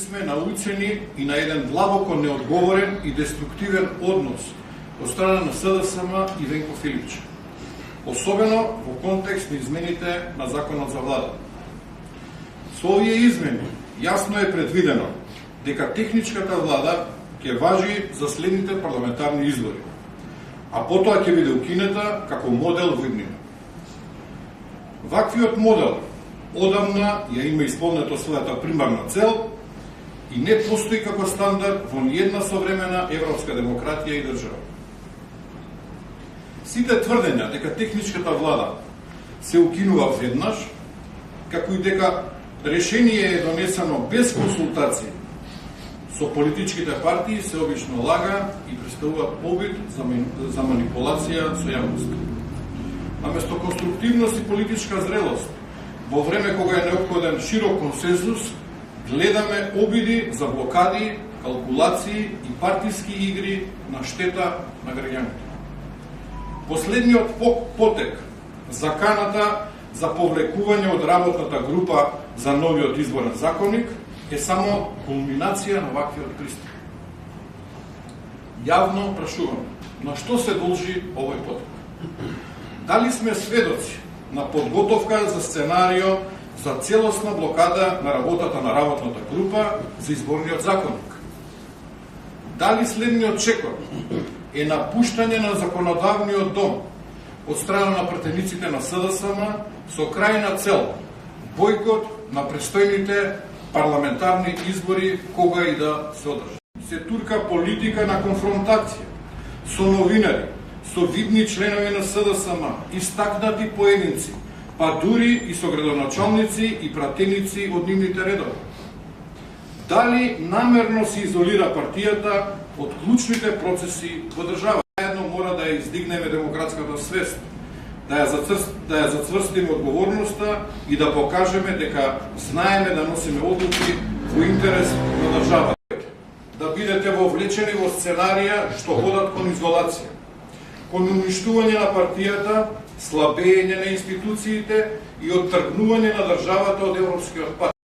сме научени и на еден длабоко неодговорен и деструктивен однос од страна на СДСМ и Венко Филипче, особено во контекст на измените на Законот за влада. Со овие измени јасно е предвидено дека техничката влада ќе важи за следните парламентарни избори, а потоа ќе биде укинета како модел во иднина. Ваквиот модел одамна ја има исполнето својата примарна цел и не постои како стандард во ниедна современа европска демократија и држава. Сите тврдења дека техничката влада се укинува веднаш, како и дека решение е донесено без консултации со политичките партии, се обично лага и представуваат обид за манипулација со јавноста. Наместо конструктивност и политичка зрелост, во време кога е неопходен широк консензус, гледаме обиди за блокади, калкулации и партиски игри на штета на граѓаните. Последниот потек, заканата за повлекување од работната група за новиот изборен законник, е само кулминација на ваквиот пристап. Јавно прашуваме, на што се должи овој потек? Дали сме сведоци на подготовка за сценарио за целосна блокада на работата на работната група за изборниот законник? Дали следниот чекор е напуштање на законодавниот дом од страна на пратениците на СДСМ со крајна цел бојкот на престојните парламентарни избори кога и да се одржат? Се турка политика на конфронтација со новинари, со видни членови на СДСМ, истакнати поединци, па дури и со градоначалници и пратеници од нивните редови. Дали намерно се изолира партијата од клучните процеси во држава? Заедно мора да ја издигнеме демократската свест, да ја зацврстиме одговорноста и да покажеме дека знаеме да носиме одлуки во интерес на државата. Да бидете вовлечени во сценарија што водат кон изолација, кон уништување на партијата, слабење на институциите и оттргнување на државата од европскиот пат.